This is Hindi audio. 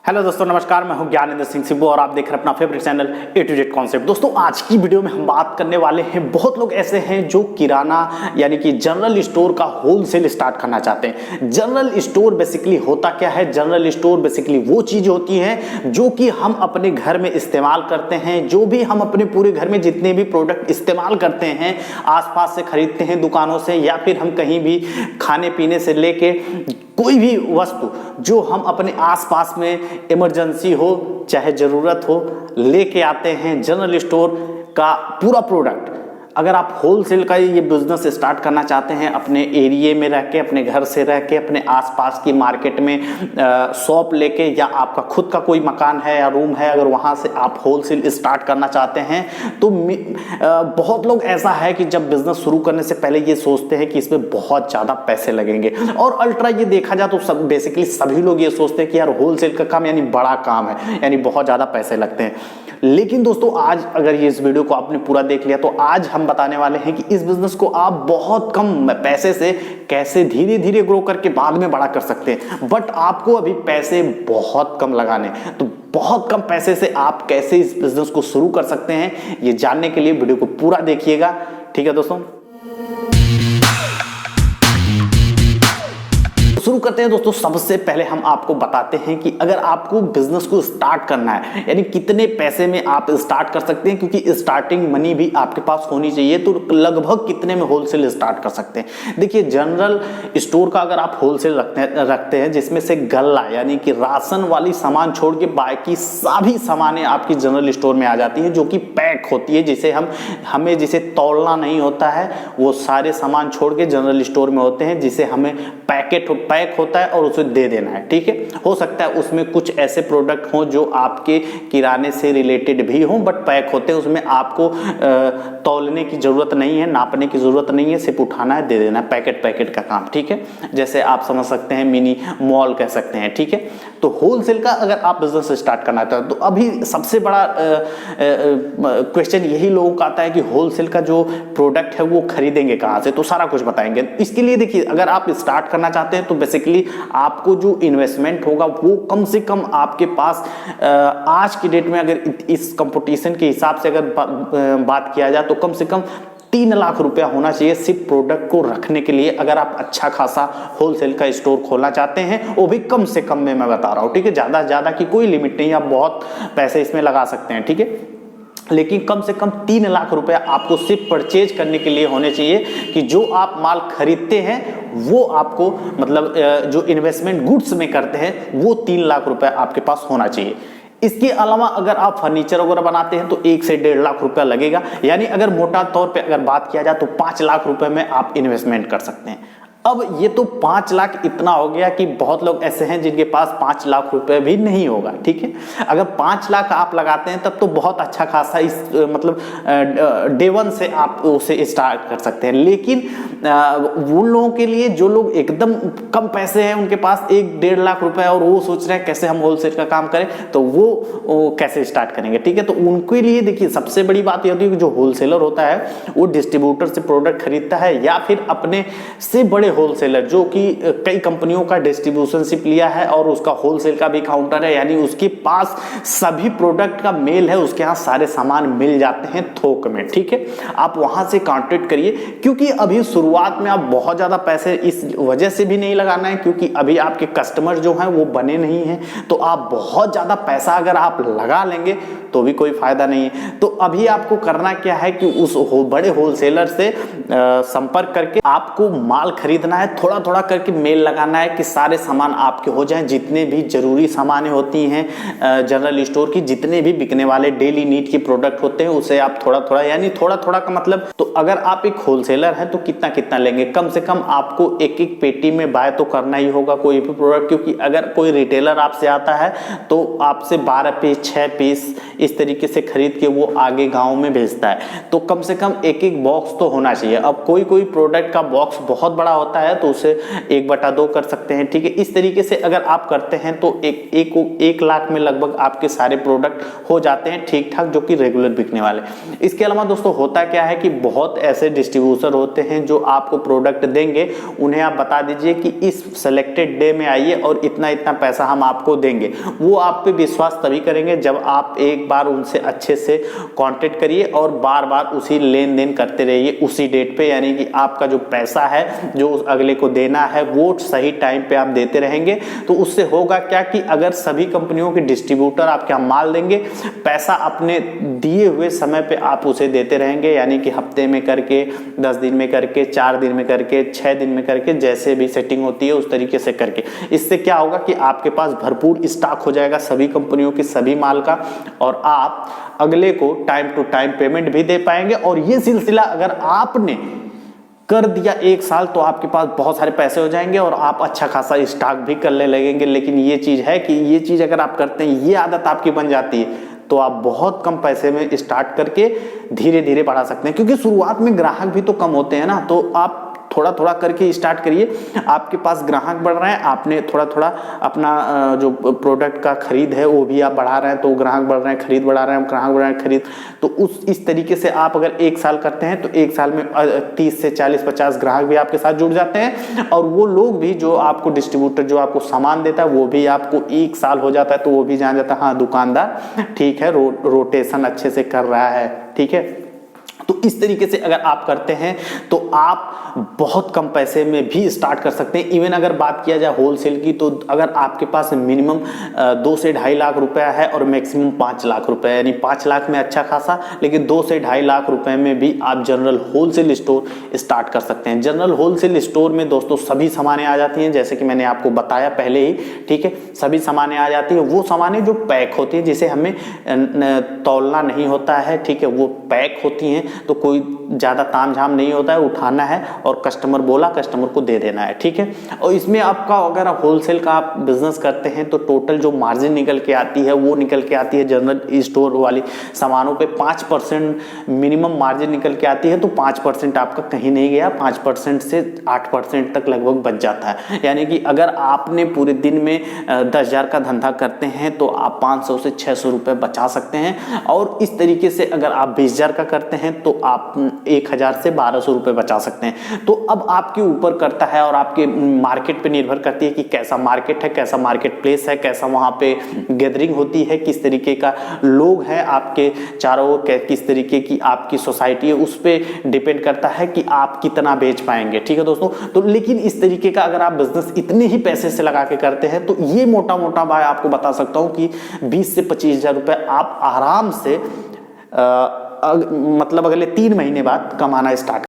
हेलो दोस्तों, नमस्कार। मैं हूं ज्ञानेंद्र सिंह सिब्बू और आप देख रहे हैं अपना favourite channel A to Z concept. दोस्तों, आज की वीडियो में हम बात करने वाले हैं, बहुत लोग ऐसे हैं जो किराना यानी कि जनरल स्टोर का होलसेल स्टार्ट करना चाहते हैं। जनरल स्टोर बेसिकली होता क्या है? जनरल स्टोर बेसिकली वो चीज होती है जो कि हम अपने घर में इस्तेमाल करते हैं। जो भी हम अपने पूरे घर में जितने भी प्रोडक्ट इस्तेमाल करते हैं, आसपास से खरीदते हैं दुकानों से, या फिर हम कहीं भी खाने पीने से लेके कोई भी वस्तु जो हम अपने आसपास में इमरजेंसी हो चाहे ज़रूरत हो, लेके आते हैं। जनरल स्टोर का पूरा प्रोडक्ट, अगर आप होलसेल का ये बिजनेस स्टार्ट करना चाहते हैं, अपने एरिया में रह के, अपने घर से रह के, अपने आसपास की मार्केट में शॉप लेके, या आपका खुद का कोई मकान है या रूम है, अगर वहाँ से आप होलसेल स्टार्ट करना चाहते हैं तो बहुत लोग ऐसा है कि जब बिजनेस शुरू करने से पहले ये सोचते हैं कि इसमें बहुत ज़्यादा पैसे लगेंगे। और अल्ट्रा ये देखा जाए तो सब बेसिकली सभी लोग ये सोचते हैं कि यार होलसेल का काम यानी बड़ा काम है, यानी बहुत ज़्यादा पैसे लगते हैं। लेकिन दोस्तों, आज अगर ये इस वीडियो को आपने पूरा देख लिया तो आज हम बताने वाले हैं कि इस बिजनेस को आप बहुत कम पैसे से कैसे धीरे धीरे ग्रो करके बाद में बड़ा कर सकते हैं। बट आपको अभी पैसे बहुत कम लगाने, तो बहुत कम पैसे से आप कैसे इस बिजनेस को शुरू कर सकते हैं, ये जानने के लिए वीडियो को पूरा देखिएगा। ठीक है दोस्तों, शुरू करते हैं। दोस्तों, सबसे पहले हम आपको बताते हैं कि अगर आपको बिजनेस को स्टार्ट करना है, यानी कितने पैसे में आप स्टार्ट कर सकते हैं, क्योंकि स्टार्टिंग मनी भी आपके पास होनी चाहिए। तो लगभग कितने में होलसेल स्टार्ट कर सकते हैं? देखिए, जनरल स्टोर का अगर आप होलसेल रखते हैं जिसमें से गल्ला यानी कि राशन वाली सामान छोड़ के बाकी सभी सामानें आपकी जनरल स्टोर में आ जाती हैं, जो कि पैक होती है, जिसे हमें जिसे तौलना नहीं होता है, वो सारे सामान छोड़ के जनरल स्टोर में होते हैं, जिसे हमें पैक होता है और उसे दे देना है। ठीक है, हो सकता है उसमें कुछ ऐसे प्रोडक्ट हों जो आपके किराने से रिलेटेड भी हों, बट पैक होते हैं, उसमें आपको तौलने की जरूरत नहीं है, नापने की जरूरत नहीं है, सिर्फ उठाना है, दे देना है। पैकेट का काम। ठीक है, जैसे आप समझ सकते हैं मिनी मॉल कह सकते हैं। ठीक है, तो होलसेल का अगर आप बिजनेस स्टार्ट करना चाहते हैं तो अभी सबसे बड़ा क्वेश्चन यही लोगों का आता है कि होलसेल का जो प्रोडक्ट है वो खरीदेंगे कहाँ से? तो सारा कुछ बताएंगे। इसके लिए देखिए, अगर आप स्टार्ट करना चाहते हैं तो बेसिकली आपको जो इन्वेस्टमेंट होगा वो कम से कम आपके पास आज की डेट में, अगर इस कंपटीशन के हिसाब से अगर बात किया जाए तो कम से कम 3 लाख रुपया होना चाहिए सिर्फ प्रोडक्ट को रखने के लिए, अगर आप अच्छा खासा होलसेल का स्टोर खोलना चाहते हैं। वो भी कम से कम में मैं बता रहा हूँ। ठीक है, ज्यादा की कोई लिमिट नहीं, आप बहुत पैसे इसमें लगा सकते हैं। ठीक है, लेकिन कम से कम 3 लाख रुपया आपको सिर्फ परचेज करने के लिए होने चाहिए, कि जो आप माल खरीदते हैं वो आपको, मतलब जो इन्वेस्टमेंट गुड्स में करते हैं, वो 3 लाख रुपया आपके पास होना चाहिए। इसके अलावा अगर आप फर्नीचर वगैरह बनाते हैं तो 1 से 1.5 लाख रुपया लगेगा। यानी अगर मोटा तौर पे अगर बात किया जाए तो 5 लाख रुपए में आप इन्वेस्टमेंट कर सकते हैं। अब ये तो 5 लाख इतना हो गया कि बहुत लोग ऐसे हैं जिनके पास 5 लाख रुपए भी नहीं होगा। ठीक है, अगर 5 लाख आप लगाते हैं तब तो बहुत अच्छा खासा इस मतलब डे वन से आप उसे स्टार्ट कर सकते हैं। लेकिन उन लोगों के लिए जो लोग एकदम कम पैसे हैं, उनके पास 1-1.5 लाख रुपए, और वो सोच रहे हैं कैसे हम होलसेल का काम करें, तो वो कैसे स्टार्ट करेंगे? ठीक है, तो उनके लिए देखिए, सबसे बड़ी बात यह होती है कि जो होलसेलर होता है वो डिस्ट्रीब्यूटर से प्रोडक्ट खरीदता है, या फिर अपने से बड़े होलसेलर जो कि कई कंपनियों का डिस्ट्रीब्यूशनशिप लिया है और उसका होलसेल का भी काउंटर है, यानी उसके पास सभी प्रोडक्ट का मेल है, उसके यहाँ सारे सामान मिल जाते हैं थोक में। ठीक है, आप वहां से कांटेक्ट करिए, क्योंकि अभी शुरुआत में आप बहुत ज्यादा पैसे इस वजह से भी नहीं लगाना है क्योंकि अभी आपके कस्टमर जो हैं वो बने नहीं हैं। तो आप बहुत ज्यादा पैसा अगर आप लगा लेंगे तो भी कोई फायदा नहीं है। तो अभी आपको करना क्या है कि उस बड़े होलसेलर से संपर्क करके आपको माल खरीदना है, थोड़ा थोड़ा करके मेल लगाना है कि सारे सामान आपके हो जाएं। जितने भी जरूरी सामानें होती हैं जनरल स्टोर की, जितने भी बिकने वाले डेली नीड के प्रोडक्ट होते हैं, उसे आप थोड़ा थोड़ा, यानी थोड़ा थोड़ा का मतलब, तो अगर आप एक होलसेलर हैं तो कितना कितना लेंगे? कम से कम आपको एक एक पेटी में बाय तो करना ही होगा कोई भी प्रोडक्ट, क्योंकि अगर कोई रिटेलर आपसे आता है तो आपसे 12 पीस 6 पीस इस तरीके से खरीद के वो आगे गांव में भेजता है। तो कम से कम एक एक बॉक्स तो होना चाहिए। अब कोई कोई प्रोडक्ट का बॉक्स बहुत बड़ा होता होता है तो उसे 1/2 कर सकते हैं, ठीक है। इस तरीके से अगर आप करते हैं तो 1 लाख में लगभग आपके सारे प्रोडक्ट हो जाते हैं ठीक ठाक, जो कि रेगुलर बिकने वाले। इसके अलावा दोस्तों होता क्या है कि बहुत ऐसे डिस्ट्रीब्यूटर होते हैं जो आपको प्रोडक्ट देंगे, उन्हें आप बता दीजिए कि इस सेलेक्टेड डे में आइए और इतना इतना पैसा हम आपको देंगे। वो आप पे विश्वास तभी करेंगे जब आप एक बार उनसे अच्छे से कांटेक्ट करिए और बार बार उसी लेन देन करते रहिए उसी डेट पे, यानी कि आपका जो पैसा है जो उस अगले को देना है वो सही टाइम पे आप देते रहेंगे। तो उससे होगा क्या कि अगर सभी कंपनियों के डिस्ट्रीब्यूटर आपके यहाँ माल देंगे, पैसा अपने दिए हुए समय पे आप उसे देते रहेंगे, यानी कि हफ्ते में करके, 10 दिन में करके, 4 दिन में करके, 6 दिन में करके, जैसे भी सेटिंग होती है उस तरीके से करके। इससे क्या होगा कि आपके पास भरपूर स्टॉक हो जाएगा सभी कंपनियों की सभी माल का, और आप अगले को टाइम टू टाइम पेमेंट भी दे पाएंगे। और ये सिलसिला अगर आपने कर दिया 1 साल तो आपके पास बहुत सारे पैसे हो जाएंगे और आप अच्छा खासा स्टॉक भी करने लगेंगे। लेकिन ये चीज है कि ये चीज अगर आप करते हैं, ये आदत आपकी बन जाती है, तो आप बहुत कम पैसे में स्टार्ट करके धीरे धीरे बढ़ा सकते हैं। क्योंकि शुरुआत में ग्राहक भी तो कम होते हैं ना, तो आप थोड़ा थोड़ा करके स्टार्ट करिए। आपके पास ग्राहक बढ़ रहे हैं, आपने थोड़ा थोड़ा अपना जो प्रोडक्ट का खरीद है वो भी आप बढ़ा रहे हैं, तो ग्राहक बढ़ रहे हैं, खरीद बढ़ा रहे हैं, ग्राहक बढ़ रहे हैं, खरीद। तो इस तरीके से आप अगर 1 साल करते हैं तो 1 साल में 30 से 40-50 ग्राहक भी आपके साथ जुड़ जाते हैं, और वो लोग भी जो आपको डिस्ट्रीब्यूटर जो आपको सामान देता है वो भी आपको 1 साल हो जाता है तो वो भी जान जाता है हाँ दुकानदार ठीक है, रोटेशन अच्छे से कर रहा है, ठीक है। तो इस तरीके से अगर आप करते हैं तो आप बहुत कम पैसे में भी स्टार्ट कर सकते हैं। इवन अगर बात किया जाए होलसेल की, तो अगर आपके पास मिनिमम 2 से 2.5 लाख रुपया है और मैक्सिमम 5 लाख रुपया, यानी 5 लाख में अच्छा खासा, लेकिन 2 से 2.5 लाख रुपए में भी आप जनरल होलसेल स्टोर स्टार्ट कर सकते हैं। जनरल होलसेल स्टोर में दोस्तों सभी सामानें आ जाती हैं, जैसे कि मैंने आपको बताया पहले ही, ठीक है। सभी सामानें आ जाती है, वो सामानें जो पैक होती है, जिसे हमें तौलना नहीं होता है, ठीक है, वो पैक होती हैं, तो कोई ज्यादा तामझाम नहीं होता है, उठाना है और कस्टमर बोला कस्टमर को दे देना है, ठीक है। और इसमें आपका अगर आप होलसेल का आप बिजनेस करते हैं तो टोटल जो मार्जिन निकल के आती है वो निकल के आती है जनरल स्टोर वाली सामानों पे 5% मिनिमम मार्जिन निकल के आती है। तो 5% आपका कहीं नहीं गया, 5% से 8% तक लगभग बच जाता है। यानी कि अगर आपने पूरे दिन में 10,000 का धंधा करते हैं तो आप 500 से 600 रुपए बचा सकते हैं। और इस तरीके से अगर आप 20,000 का करते हैं तो आप 1,000 से 1,200 रुपए बचा सकते हैं। तो अब आपके ऊपर करता है और आपके मार्केट पे निर्भर करती है कि कैसा मार्केट है, कैसा मार्केट प्लेस है, कैसा वहां पे गैदरिंग होती है, किस तरीके का लोग हैं आपके चारों ओर, किस तरीके की आपकी सोसाइटी है, उस पर डिपेंड करता है कि आप कितना बेच पाएंगे, ठीक है दोस्तों। तो लेकिन इस तरीके का अगर आप बिजनेस इतने ही पैसे से लगा के करते हैं तो ये मोटा मोटा मैं आपको बता सकता हूं कि 20 से 25,000 रुपए आप आराम से मतलब अगले 3 महीने बाद कमाना स्टार्ट